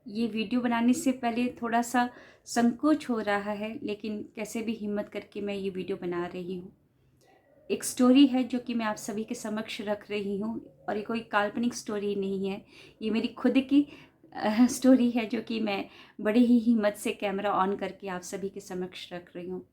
ये वीडियो बनाने से पहले थोड़ा-सा संकोच हो रहा है, लेकिन कैसे भी हिम्मत करके मैं ये वीडियो बना रही हूँ। एक स्टोरी है जो कि मैं आप सभी के समक्ष रख रही हूँ और ये कोई काल्पनिक स्टोरी नहीं है। ये मेरी खुद की स्टोरी है जो कि मैं बड़े ही हिम्मत से कैमरा ऑन करके आप सभी के समक्ष रख रही हूँ।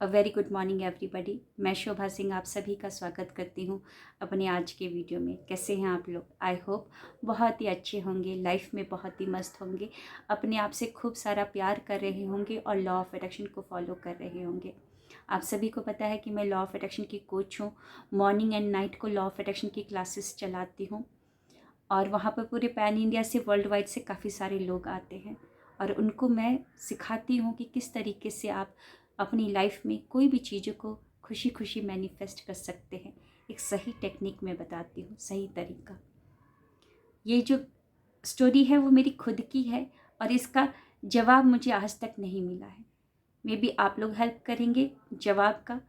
A very good morning everybody. मैं शोभा सिंह आप सभी का स्वागत करती हूँ अपने आज के वीडियो में। कैसे हैं आप लोग? आई होप बहुत ही अच्छे होंगे, लाइफ में बहुत ही मस्त होंगे, अपने आप से खूब सारा प्यार कर रहे होंगे और लॉ ऑफ अट्रैक्शन को फॉलो कर रहे होंगे। आप सभी को पता है कि मैं लॉ ऑफ अट्रैक्शन की कोच हूँ। मॉर्निंग एंड नाइट को लॉ ऑफ अट्रैक्शन की क्लासेस चलाती हूँ और वहाँ पर पूरे पैन इंडिया से, वर्ल्ड वाइड से काफ़ी सारे लोग आते हैं और उनको मैं सिखाती हूँ कि किस तरीके से आप अपनी लाइफ में कोई भी चीज़ों को खुशी खुशी मैनिफेस्ट कर सकते हैं। एक सही टेक्निक मैं बताती हूँ, सही तरीका। ये जो स्टोरी है वो मेरी खुद की है और इसका जवाब मुझे आज तक नहीं मिला है। मे बी आप लोग हेल्प करेंगे जवाब का।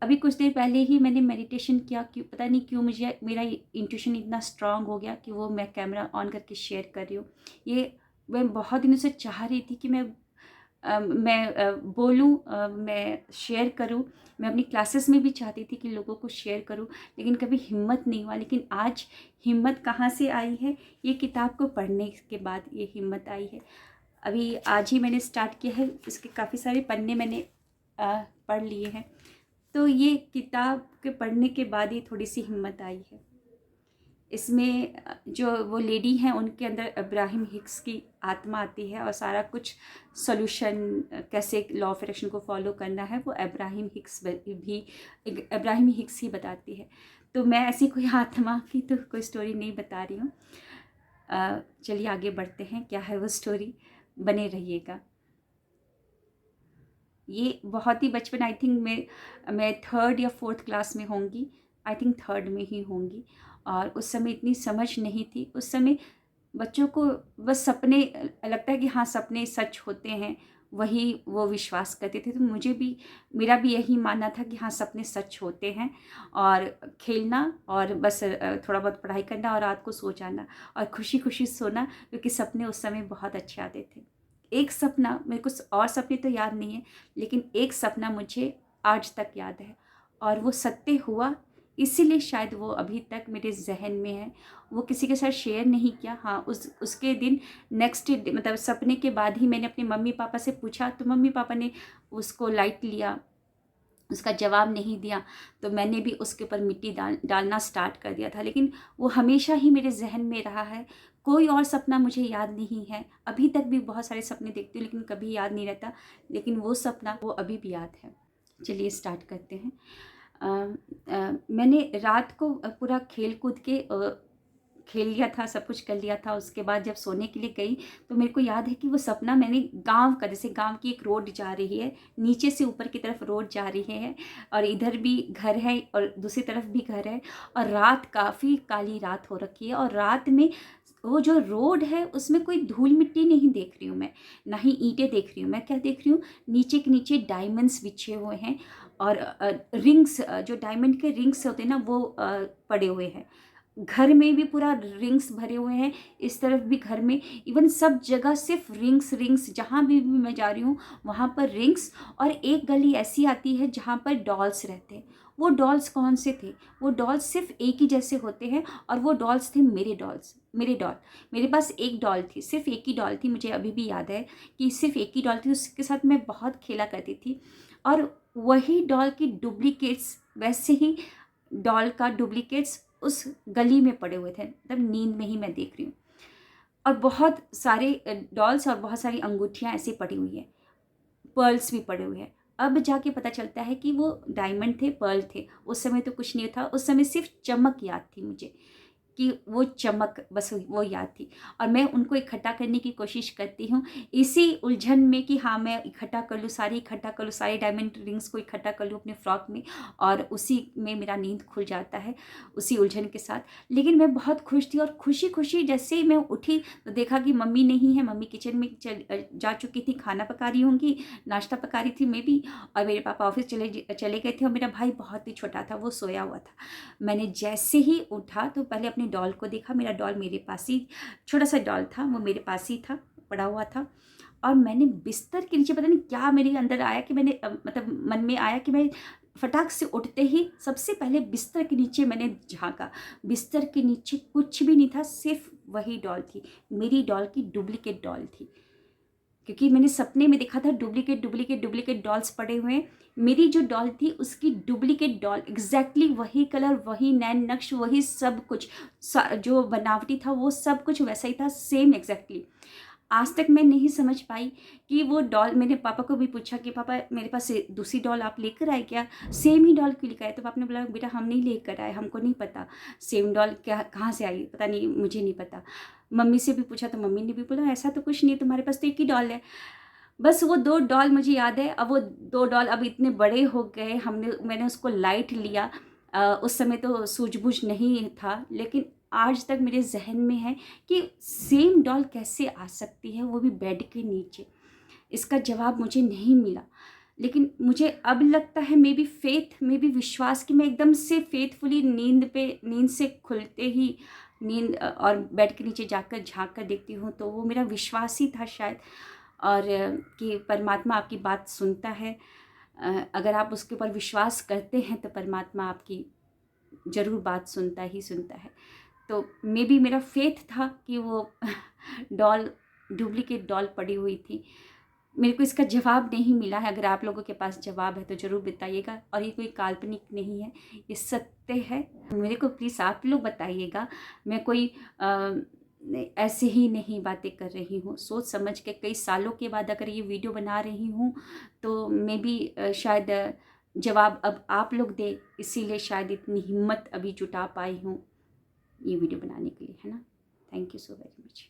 अभी कुछ देर पहले ही मैंने मेडिटेशन किया, क्यों पता नहीं क्यों मुझे मेरा इंट्यूशन इतना स्ट्रांग हो गया कि वो मैं कैमरा ऑन करके शेयर कर रही हूँ। ये मैं बहुत दिनों से चाह रही थी कि मैं बोलूँ, मैं शेयर करूँ। मैं अपनी क्लासेस में भी चाहती थी कि लोगों को शेयर करूँ, लेकिन कभी हिम्मत नहीं हुआ। लेकिन आज हिम्मत कहाँ से आई है? ये किताब को पढ़ने के बाद ये हिम्मत आई है। अभी आज ही मैंने स्टार्ट किया है, इसके काफ़ी सारे पन्ने मैंने पढ़ लिए हैं। तो ये किताब के पढ़ने के बाद ही थोड़ी सी हिम्मत आई है। इसमें जो वो लेडी हैं उनके अंदर अब्राहम हिक्स की आत्मा आती है और सारा कुछ सॉल्यूशन कैसे लॉ ऑफ अट्रैक्शन को फॉलो करना है वो अब्राहम हिक्स ही बताती है। तो मैं ऐसी कोई आत्मा की तो कोई स्टोरी नहीं बता रही हूँ। चलिए आगे बढ़ते हैं, क्या है वो स्टोरी, बने रहिएगा। ये बहुत ही बचपन, आई थिंक मैं थर्ड या फोर्थ क्लास में होंगी, आई थिंक थर्ड में ही होंगी। और उस समय इतनी समझ नहीं थी। उस समय बच्चों को बस सपने, लगता है कि हाँ सपने सच होते हैं, वही वो विश्वास करते थे। तो मुझे भी, मेरा भी यही मानना था कि हाँ सपने सच होते हैं और खेलना और बस थोड़ा बहुत पढ़ाई करना और रात को सो जाना और खुशी खुशी सोना, क्योंकि सपने उस समय बहुत अच्छे आते थे। एक सपना, मेरे को और सपने तो याद नहीं है, लेकिन एक सपना मुझे आज तक याद है और वो सत्य हुआ, इसीलिए शायद वो अभी तक मेरे जहन में है। वो किसी के साथ शेयर नहीं किया। हाँ, उसके दिन नेक्स्ट डे, मतलब सपने के बाद ही मैंने अपने मम्मी पापा से पूछा, तो मम्मी पापा ने उसको लाइट लिया, उसका जवाब नहीं दिया। तो मैंने भी उसके ऊपर मिट्टी डालना स्टार्ट कर दिया था। लेकिन वो हमेशा ही मेरे जहन में रहा है। कोई और सपना मुझे याद नहीं है। अभी तक भी बहुत सारे सपने देखती हूँ लेकिन कभी याद नहीं रहता, लेकिन वो सपना वो अभी भी याद है। चलिए स्टार्ट करते हैं। मैंने रात को पूरा खेल कूद के खेल लिया था, सब कुछ कर लिया था। उसके बाद जब सोने के लिए गई तो मेरे को याद है कि वो सपना मैंने गांव का, जैसे गांव की एक रोड जा रही है, नीचे से ऊपर की तरफ रोड जा रही है और इधर भी घर है और दूसरी तरफ भी घर है और रात, काफ़ी काली रात हो रखी है और रात में वो जो रोड है उसमें कोई धूल मिट्टी नहीं देख रही हूँ मैं, ना ही ईंटें देख रही हूँ। मैं क्या देख रही हूँ, नीचे के नीचे डायमंड्स बिछे हुए हैं और रिंग्स, जो डायमंड के रिंग्स होते हैं ना वो पड़े हुए हैं। घर में भी पूरा रिंग्स भरे हुए हैं, इस तरफ भी घर में, इवन सब जगह सिर्फ रिंग्स रिंग्स। जहाँ भी मैं जा रही हूँ वहाँ पर रिंग्स। और एक गली ऐसी आती है जहाँ पर डॉल्स रहते हैं। वो डॉल्स कौन से थे? वो डॉल्स सिर्फ एक ही जैसे होते हैं और वो डॉल्स थे मेरे डॉल्स, मेरे डॉल। मेरे पास एक डॉल थी, सिर्फ एक ही डॉल थी। मुझे अभी भी याद है कि सिर्फ एक ही डॉल थी, उसके साथ मैं बहुत खेला करती थी। और वही डॉल की डुप्लीकेट्स, वैसे ही डॉल का डुप्लीकेट्स उस गली में पड़े हुए थे, मतलब नींद में ही मैं देख रही हूँ। और बहुत सारे डॉल्स और बहुत सारी अंगूठियाँ ऐसी पड़ी हुई है, पर्ल्स भी पड़े हुए हैं। अब जाके पता चलता है कि वो डायमंड थे, पर्ल थे। उस समय तो कुछ नहीं था, उस समय सिर्फ चमक याद थी मुझे, कि वो चमक, बस वो याद थी। और मैं उनको इकट्ठा करने की कोशिश करती हूँ, इसी उलझन में कि हाँ मैं इकट्ठा कर लूँ, सारी इकट्ठा कर लूँ, सारे डायमंड रिंग्स को इकट्ठा कर लूँ अपने फ्रॉक में, और उसी में मेरा नींद खुल जाता है, उसी उलझन के साथ। लेकिन मैं बहुत खुश थी और खुशी खुशी जैसे ही मैं उठी तो देखा कि मम्मी नहीं है। मम्मी किचन में जा चुकी थी, खाना पका रही होंगी, नाश्ता पका रही थी मे बी। और मेरे पापा ऑफिस चले गए थे और मेरा भाई बहुत ही छोटा था, वो सोया हुआ था। मैंने जैसे ही उठा तो पहले अपने मैंने डॉल को देखा, मेरा डॉल मेरे पास ही, छोटा सा डॉल था, वो मेरे पास ही था, पड़ा हुआ था। और मैंने बिस्तर के नीचे, पता नहीं क्या मेरे अंदर आया कि मैंने मतलब मन में आया कि मैं फटाक से उठते ही सबसे पहले बिस्तर के नीचे मैंने झांका। बिस्तर के नीचे कुछ भी नहीं था, सिर्फ वही डॉल थी, मेरी डॉल की डुप्लीकेट डॉल थी। क्योंकि मैंने सपने में देखा था डुप्लीकेट डॉल्स पड़े हुए हैं। मेरी जो डॉल थी उसकी डुप्लीकेट डॉल, एग्जैक्टली वही कलर, वही नैन नक्श, वही सब कुछ, जो बनावटी था वो सब कुछ वैसा ही था, सेम एग्जैक्टली। आज तक मैं नहीं समझ पाई कि वो डॉल, मैंने पापा को भी पूछा कि पापा मेरे पास दूसरी डॉल आप लेकर आए क्या, सेम ही डॉल क्यों लेकर आए? तो पापा ने बोला बेटा हम नहीं लेकर आए, हमको नहीं पता सेम डॉल क्या कहाँ से आई, पता नहीं, मुझे नहीं पता। मम्मी से भी पूछा तो मम्मी ने भी बोला ऐसा तो कुछ नहीं है, तुम्हारे पास तो एक ही डॉल है। बस वो 2 डॉल मुझे याद है। अब वो 2 डॉल अब इतने बड़े हो गए, मैंने उसको लाइट लिया। उस समय तो सूझबूझ नहीं था, लेकिन आज तक मेरे जहन में है कि सेम डॉल कैसे आ सकती है, वो भी बेड के नीचे। इसका जवाब मुझे नहीं मिला, लेकिन मुझे अब लगता है मे बी विश्वास, कि मैं एकदम से फेथफुली नींद से खुलते ही नींद और बेड के नीचे जाकर झांक कर देखती हूँ, तो वो मेरा विश्वास ही था शायद। और कि परमात्मा आपकी बात सुनता है। अगर आप उसके ऊपर विश्वास करते हैं तो परमात्मा आपकी ज़रूर बात सुनता ही सुनता है। तो मे बी मेरा फेथ था कि वो डॉल, डुप्लीकेट डॉल पड़ी हुई थी। मेरे को इसका जवाब नहीं मिला है। अगर आप लोगों के पास जवाब है तो ज़रूर बताइएगा। और ये कोई काल्पनिक नहीं है, ये सत्य है। मेरे को प्लीज़ आप लोग बताइएगा। मैं कोई ऐसे ही नहीं बातें कर रही हूँ, सोच समझ के कई सालों के बाद अगर ये वीडियो बना रही हूँ तो मे बी शायद जवाब अब आप लोग दे, इसीलिए शायद इतनी हिम्मत अभी जुटा पाई हूँ ये वीडियो बनाने के लिए, है ना। Thank you so very much.